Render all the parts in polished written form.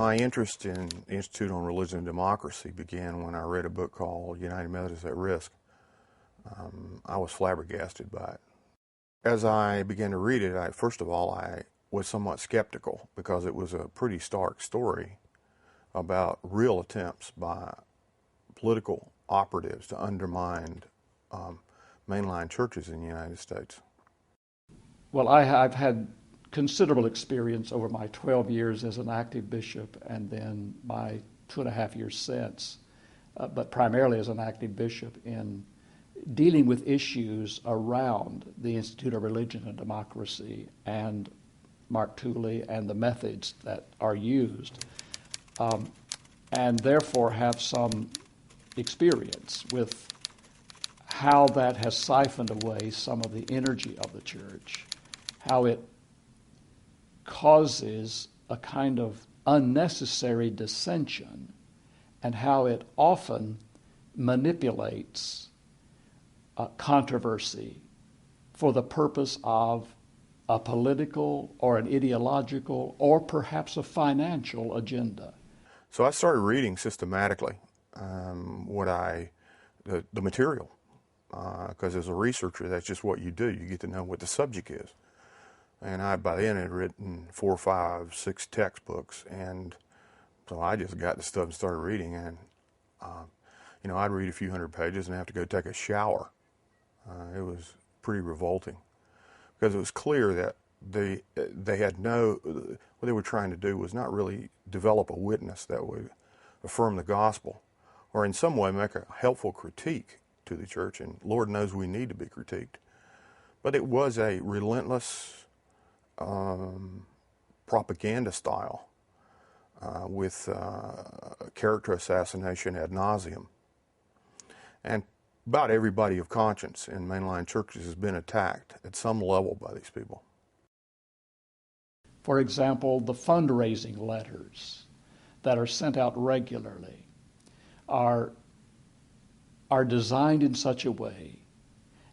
My interest in the Institute on Religion and Democracy began when I read a book called United Methodist at Risk. I was flabbergasted by it. As I began to read it, first of all, I was somewhat skeptical because it was a pretty stark story about real attempts by political operatives to undermine mainline churches in the United States. Well, I've had considerable experience over my 12 years as an active bishop and then my 2.5 years since, but primarily as an active bishop in dealing with issues around the Institute of Religion and Democracy and Mark Tooley and the methods that are used, and therefore have some experience with how that has siphoned away some of the energy of the church, how it causes a kind of unnecessary dissension, and how it often manipulates controversy for the purpose of a political or an ideological or perhaps a financial agenda. So I started reading systematically the material, because as a researcher, that's just what you do. You get to know what the subject is. And I, by then, had written 4, 5, 6 textbooks, and so I just got the stuff and started reading. And I'd read a few hundred pages and have to go take a shower. It was pretty revolting because it was clear that they had what they were trying to do was not really develop a witness that would affirm the gospel or in some way make a helpful critique to the church, and Lord knows we need to be critiqued. But it was a relentless propaganda style with character assassination ad nauseum. And about everybody of conscience in mainline churches has been attacked at some level by these people. For example, the fundraising letters that are sent out regularly are designed in such a way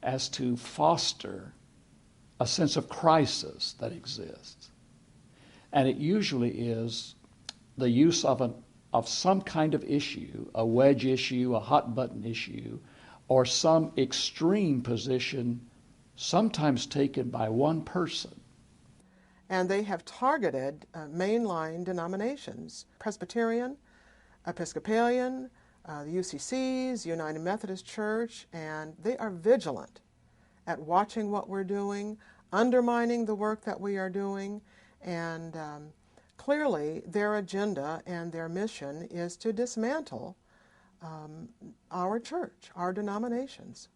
as to foster a sense of crisis that exists. And it usually is the use of some kind of issue, a wedge issue, a hot button issue, or some extreme position, sometimes taken by one person. And they have targeted mainline denominations, Presbyterian, Episcopalian, the UCCs, United Methodist Church, and they are vigilant at watching what we're doing, undermining the work that we are doing, and clearly their agenda and their mission is to dismantle our church, our denominations.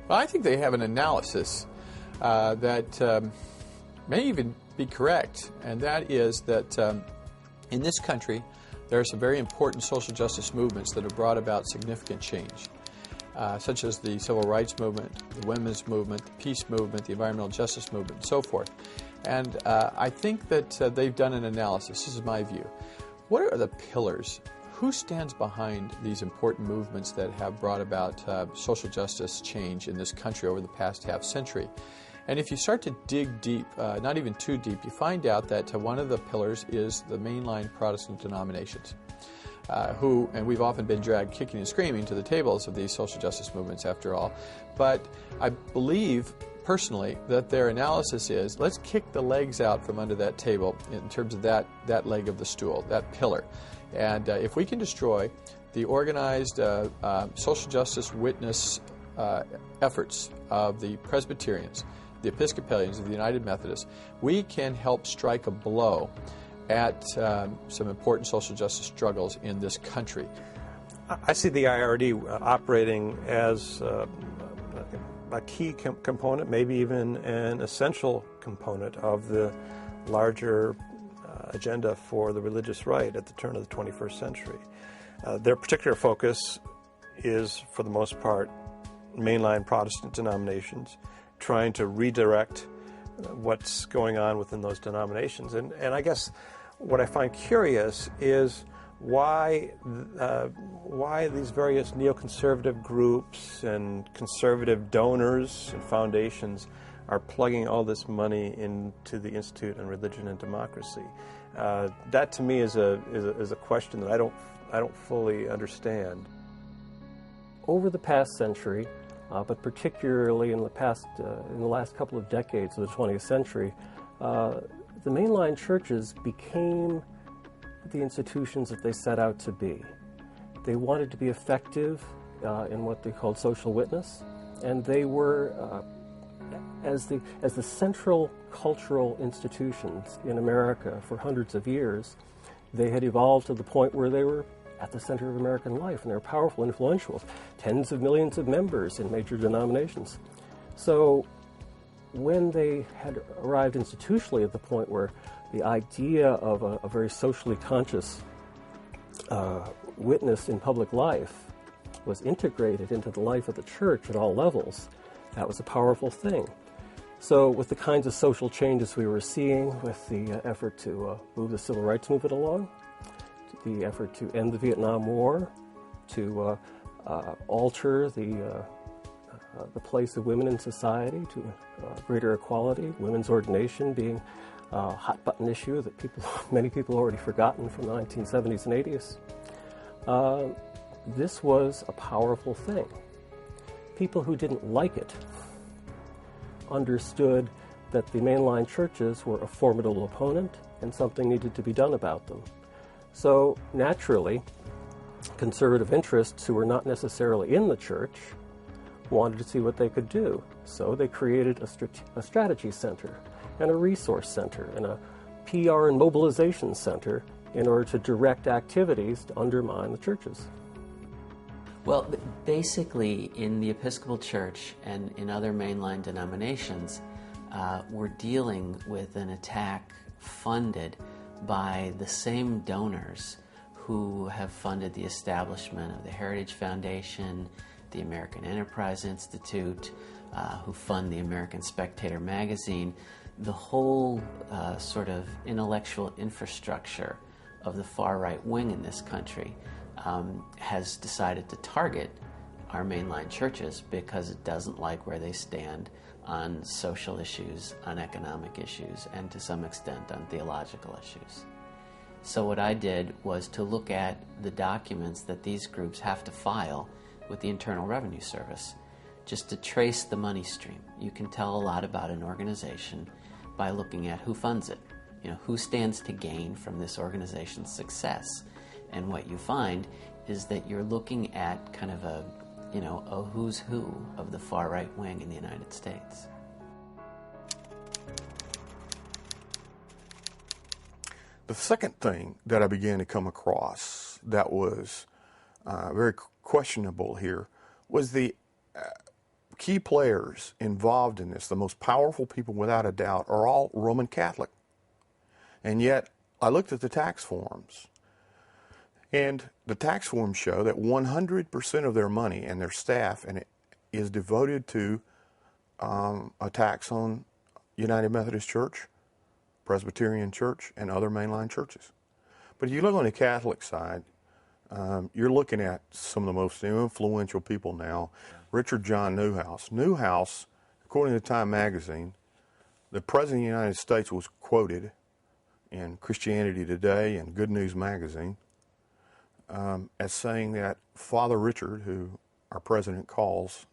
Well, I think they have an analysis that may even be correct, and that is that in this country there are some very important social justice movements that have brought about significant change, such as the civil rights movement, the women's movement, the peace movement, the environmental justice movement, and so forth. And I think that they've done an analysis. This is my view. What are the pillars? Who stands behind these important movements that have brought about social justice change in this country over the past half century? And if you start to dig deep, not even too deep, you find out that one of the pillars is the mainline Protestant denominations, and we've often been dragged kicking and screaming to the tables of these social justice movements after all. But I believe personally that their analysis is, let's kick the legs out from under that table in terms of that leg of the stool, that pillar. And if we can destroy the organized social justice witness efforts of the Presbyterians, the Episcopalians, of the United Methodists, we can help strike a blow at some important social justice struggles in this country. I see the IRD operating as a key component, maybe even an essential component of the larger agenda for the religious right at the turn of the 21st century. Their particular focus is, for the most part, mainline Protestant denominations, trying to redirect what's going on within those denominations. And I guess what I find curious is why these various neoconservative groups and conservative donors and foundations are plugging all this money into the Institute on Religion and Democracy. That to me is a question that I don't fully understand. Over the past century, but particularly in the last couple of decades of the 20th century, the mainline churches became the institutions that they set out to be. They wanted to be effective in what they called social witness, and they were, as the central cultural institutions in America for hundreds of years, they had evolved to the point where they were at the center of American life, and they're powerful, influential, tens of millions of members in major denominations. So when they had arrived institutionally at the point where the idea of a very socially conscious witness in public life was integrated into the life of the church at all levels, that was a powerful thing. So with the kinds of social changes we were seeing, with the effort to move the civil rights movement along, the effort to end the Vietnam War, to alter the place of women in society to greater equality, women's ordination being a hot-button issue that many people already forgotten from the 1970s and 80s. This was a powerful thing. People who didn't like it understood that the mainline churches were a formidable opponent and something needed to be done about them. So naturally, conservative interests who were not necessarily in the church wanted to see what they could do. So they created a strategy center and a resource center and a PR and mobilization center in order to direct activities to undermine the churches. Well, basically in the Episcopal Church and in other mainline denominations, we're dealing with an attack funded by the same donors who have funded the establishment of the Heritage Foundation, the American Enterprise Institute, who fund the American Spectator magazine. The whole sort of intellectual infrastructure of the far-right wing in this country has decided to target our mainline churches because it doesn't like where they stand on social issues, on economic issues, and to some extent on theological issues. So what I did was to look at the documents that these groups have to file with the Internal Revenue Service, just to trace the money stream. You can tell a lot about an organization by looking at who funds it, who stands to gain from this organization's success. And what you find is that you're looking at kind of a who's who of the far right wing in the United States. The second thing that I began to come across that was very questionable here was the key players involved in this. The most powerful people, without a doubt, are all Roman Catholic. And yet, I looked at the tax forms, and the tax forms show that 100% of their money and their staff is devoted to attacks on United Methodist Church, Presbyterian Church, and other mainline churches. But if you look on the Catholic side, you're looking at some of the most influential people now. Richard John Newhouse. Newhouse, according to Time magazine, the President of the United States was quoted in Christianity Today and Good News magazine as saying that Father Richard, who our president calls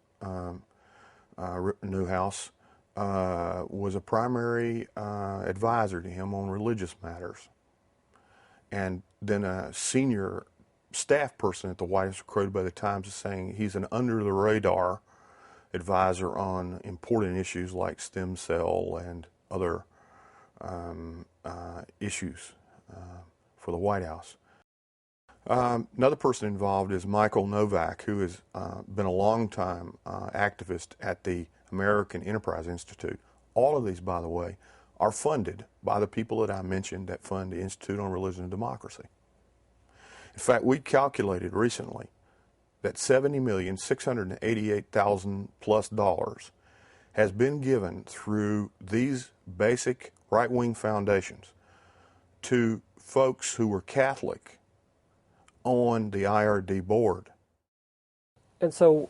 Newhouse, was a primary advisor to him on religious matters. And then a senior staff person at the White House, quoted by the Times, as saying he's an under-the-radar advisor on important issues like stem cell and other issues for the White House. Another person involved is Michael Novak, who has been a long-time activist at the American Enterprise Institute. All of these, by the way, are funded by the people that I mentioned that fund the Institute on Religion and Democracy. In fact, we calculated recently that $70,688,000 plus has been given through these basic right-wing foundations to folks who were Catholic on the IRD board. And so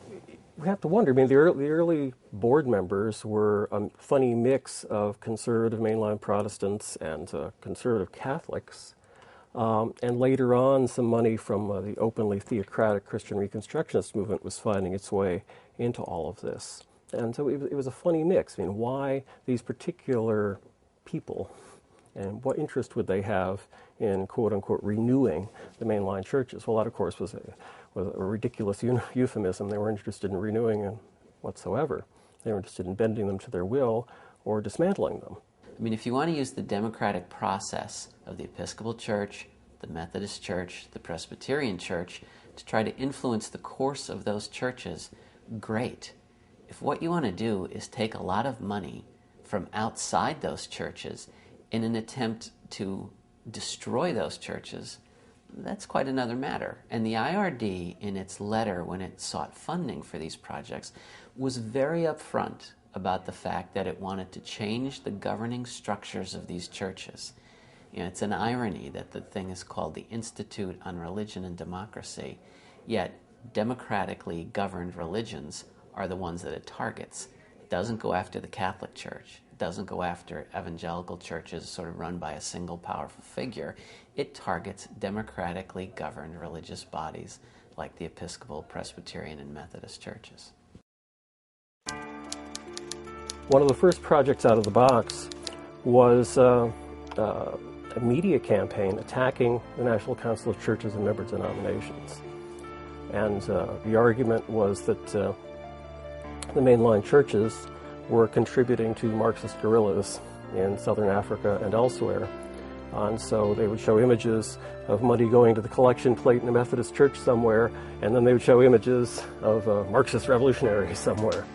we have to wonder, I mean, the early board members were a funny mix of conservative mainline Protestants and conservative Catholics. And later on, some money from the openly theocratic Christian Reconstructionist movement was finding its way into all of this. And so it was a funny mix. I mean, why these particular people, and what interest would they have in, quote-unquote, renewing the mainline churches? Well, that, of course, was a ridiculous euphemism. They weren't interested in renewing them whatsoever. They were interested in bending them to their will or dismantling them. I mean, if you want to use the democratic process of the Episcopal Church, the Methodist Church, the Presbyterian Church, to try to influence the course of those churches, great. If what you want to do is take a lot of money from outside those churches in an attempt to destroy those churches, that's quite another matter. And the IRD, in its letter when it sought funding for these projects, was very upfront about the fact that it wanted to change the governing structures of these churches. You know, it's an irony that the thing is called the Institute on Religion and Democracy, yet democratically governed religions are the ones that it targets. It doesn't go after the Catholic Church. It doesn't go after evangelical churches sort of run by a single powerful figure. It targets democratically governed religious bodies like the Episcopal, Presbyterian, and Methodist churches. One of the first projects out of the box was a media campaign attacking the National Council of Churches and Member Denominations. And the argument was that the mainline churches were contributing to Marxist guerrillas in southern Africa and elsewhere. And so they would show images of money going to the collection plate in a Methodist church somewhere, and then they would show images of Marxist revolutionaries somewhere.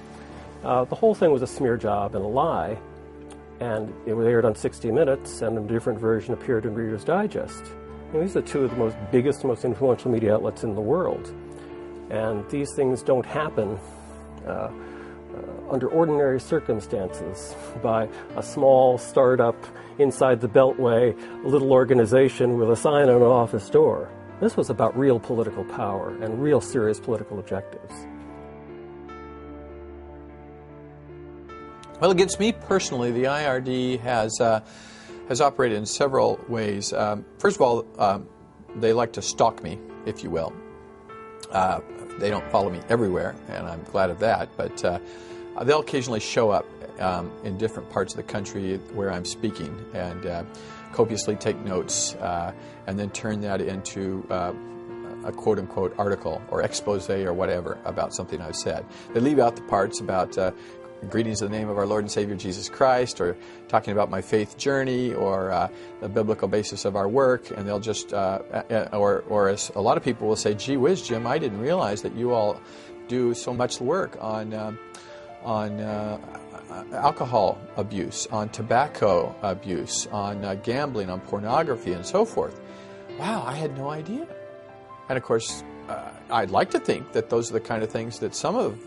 The whole thing was a smear job and a lie, and it was aired on 60 Minutes, and a different version appeared in Reader's Digest. And these are two of the biggest, most influential media outlets in the world. And these things don't happen under ordinary circumstances by a small startup inside the Beltway, a little organization with a sign on an office door. This was about real political power and real serious political objectives. Well, against me personally, the IRD has operated in several ways. First of all, they like to stalk me, if you will. They don't follow me everywhere, and I'm glad of that, but they'll occasionally show up in different parts of the country where I'm speaking and copiously take notes and then turn that into a quote-unquote article or expose or whatever about something I've said. They leave out the parts about greetings in the name of our Lord and Savior Jesus Christ, or talking about my faith journey, or the biblical basis of our work, and they'll just, or as a lot of people will say, gee whiz, Jim, I didn't realize that you all do so much work on alcohol abuse, on tobacco abuse, on gambling, on pornography, and so forth. Wow, I had no idea. And of course, I'd like to think that those are the kind of things that some of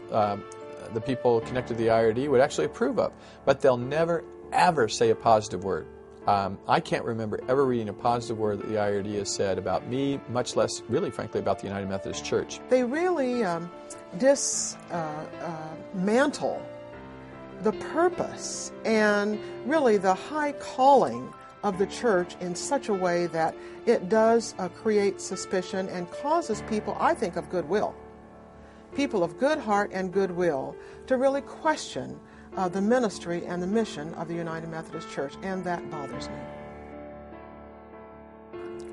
the people connected to the IRD would actually approve of, but they'll never, ever say a positive word. I can't remember ever reading a positive word that the IRD has said about me, much less, really, frankly, about the United Methodist Church. They really dismantle the purpose and really the high calling of the church in such a way that it does create suspicion and causes people, I think, of goodwill, people of good heart and goodwill, to really question the ministry and the mission of the United Methodist Church, and that bothers me.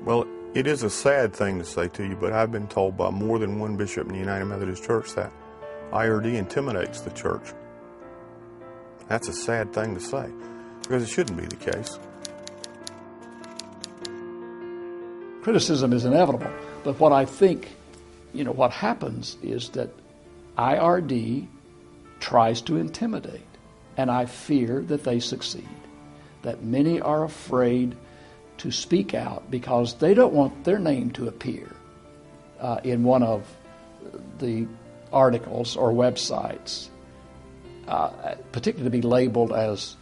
Well, it is a sad thing to say to you, but I've been told by more than one bishop in the United Methodist Church that IRD intimidates the church. That's a sad thing to say, because it shouldn't be the case. Criticism is inevitable, but what I think, what happens is that IRD tries to intimidate, and I fear that they succeed, that many are afraid to speak out because they don't want their name to appear in one of the articles or websites, particularly to be labeled as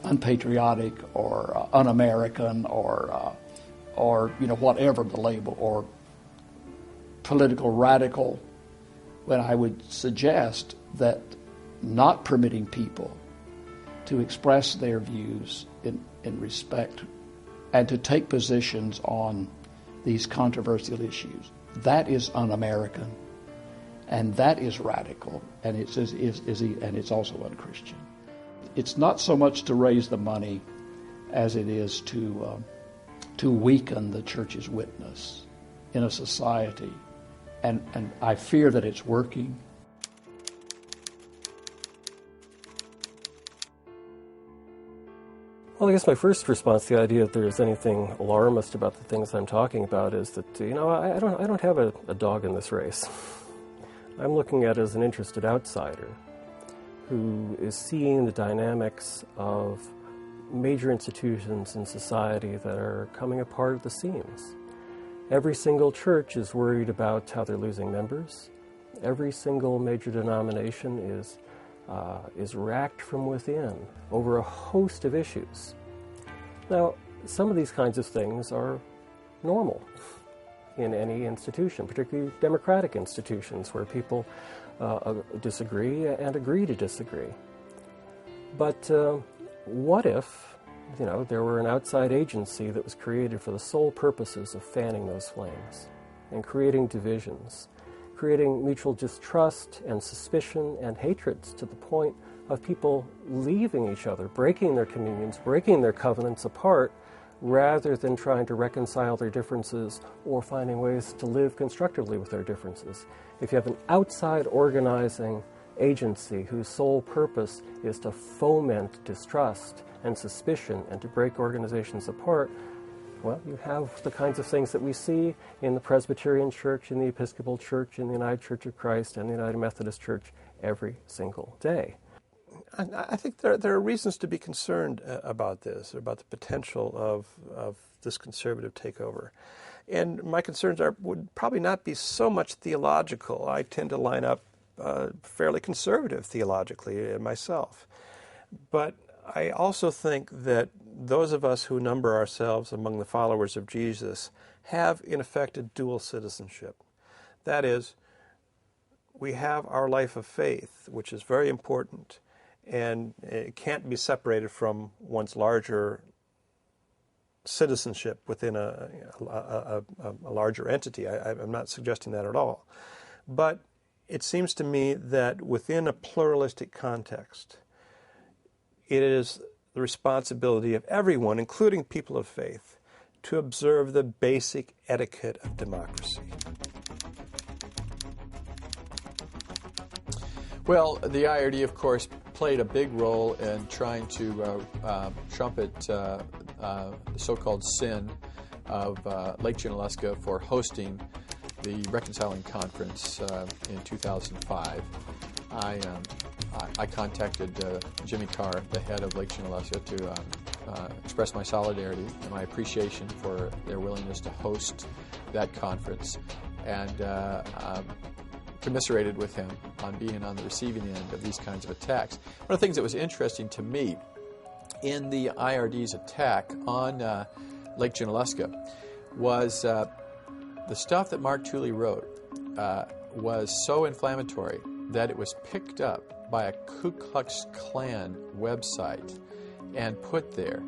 unpatriotic or un-American or whatever the label, or political radical when I would suggest that not permitting people to express their views in respect and to take positions on these controversial issues, that is un-American, and that is radical, and it's also unchristian. It's not so much to raise the money as it is to weaken the church's witness in a society, and I fear that it's working. Well, I guess my first response to the idea that there's anything alarmist about the things I'm talking about is that, I don't have a dog in this race. I'm looking at it as an interested outsider who is seeing the dynamics of major institutions in society that are coming apart at the seams. Every single church is worried about how they're losing members. Every single major denomination is racked from within over a host of issues. Now, some of these kinds of things are normal in any institution, particularly democratic institutions where people disagree and agree to disagree. But what if, there were an outside agency that was created for the sole purposes of fanning those flames and creating divisions, creating mutual distrust and suspicion and hatreds to the point of people leaving each other, breaking their communions, breaking their covenants apart, rather than trying to reconcile their differences or finding ways to live constructively with their differences. If you have an outside organizing agency whose sole purpose is to foment distrust and suspicion and to break organizations apart, well, you have the kinds of things that we see in the Presbyterian Church, in the Episcopal Church, in the United Church of Christ, and the United Methodist Church every single day. I think there are reasons to be concerned about this, about the potential of this conservative takeover. And my concerns would probably not be so much theological. I tend to line up fairly conservative theologically myself. But I also think that those of us who number ourselves among the followers of Jesus have, in effect, a dual citizenship. That is, we have our life of faith, which is very important, and it can't be separated from one's larger citizenship within a larger entity. I'm not suggesting that at all. But it seems to me that within a pluralistic context, it is the responsibility of everyone, including people of faith, to observe the basic etiquette of democracy. Well, the IRD, of course, played a big role in trying to trumpet the so-called sin of Lake Junaluska for hosting the Reconciling Conference in 2005. I contacted Jimmy Carr, the head of Lake Junaluska, to express my solidarity and my appreciation for their willingness to host that conference, and commiserated with him on being on the receiving end of these kinds of attacks. One of the things that was interesting to me in the IRD's attack on Lake Junaluska was the stuff that Mark Tooley wrote was so inflammatory that it was picked up by a Ku Klux Klan website and put there.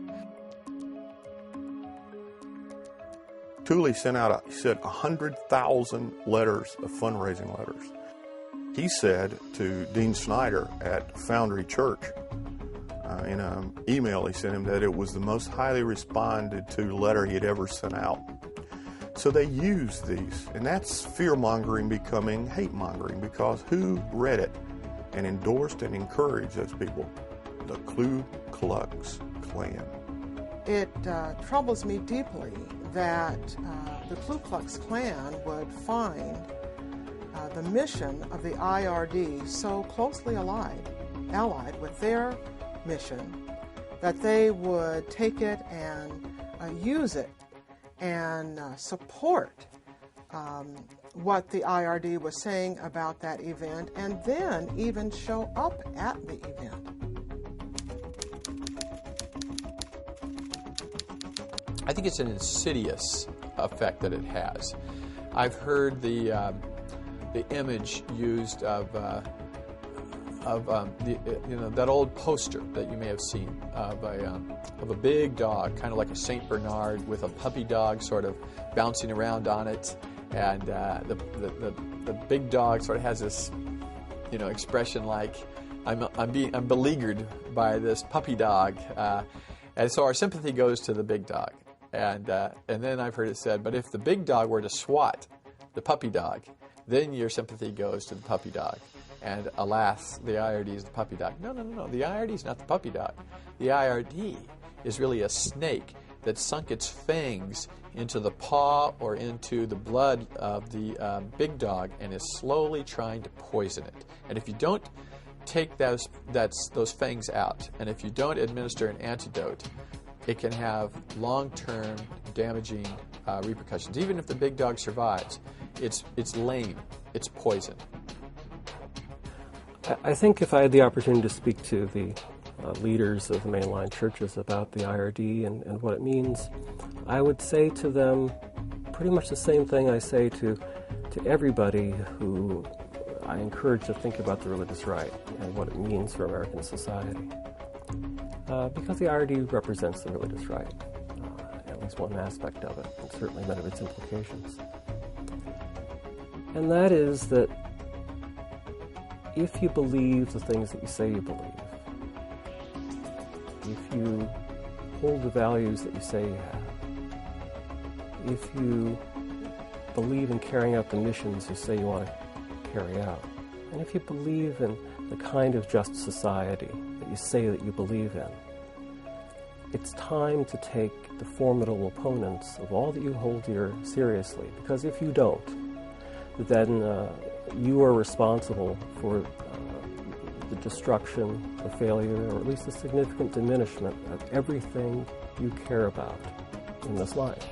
Tooley sent out, 100,000 letters of fundraising letters. He said to Dean Snyder at Foundry Church, in an email he sent him, that it was the most highly responded to letter he had ever sent out. So they used these, and that's fear-mongering becoming hate-mongering, because who read it and endorsed and encouraged those people? The Ku Klux Klan. It troubles me deeply that the Ku Klux Klan would find the mission of the IRD so closely allied with their mission, that they would take it and use it and support what the IRD was saying about that event, and then even show up at the event. I think it's an insidious effect that it has. I've heard the image used of that old poster that you may have seen of a big dog, kind of like a Saint Bernard, with a puppy dog sort of bouncing around on it, and the big dog sort of has this expression like I'm beleaguered by this puppy dog, and so our sympathy goes to the big dog, and then I've heard it said, but if the big dog were to swat the puppy dog, then your sympathy goes to the puppy dog. And alas, the IRD is the puppy dog. No. The IRD is not the puppy dog. The IRD is really a snake that sunk its fangs into the paw or into the blood of the big dog and is slowly trying to poison it. And if you don't take those fangs out, and if you don't administer an antidote, it can have long-term damaging repercussions. Even if the big dog survives, it's lame, it's poison. I think if I had the opportunity to speak to the leaders of the mainline churches about the IRD and what it means, I would say to them pretty much the same thing I say to everybody who I encourage to think about the religious right and what it means for American society. Because the IRD represents the religious right, at least one aspect of it, and certainly many of its implications. And that is that if you believe the things that you say you believe, if you hold the values that you say you have, if you believe in carrying out the missions you say you want to carry out, and if you believe in the kind of just society that you say that you believe in, it's time to take the formidable opponents of all that you hold dear seriously, because if you don't, then you are responsible for the destruction, the failure, or at least a significant diminishment of everything you care about in this life.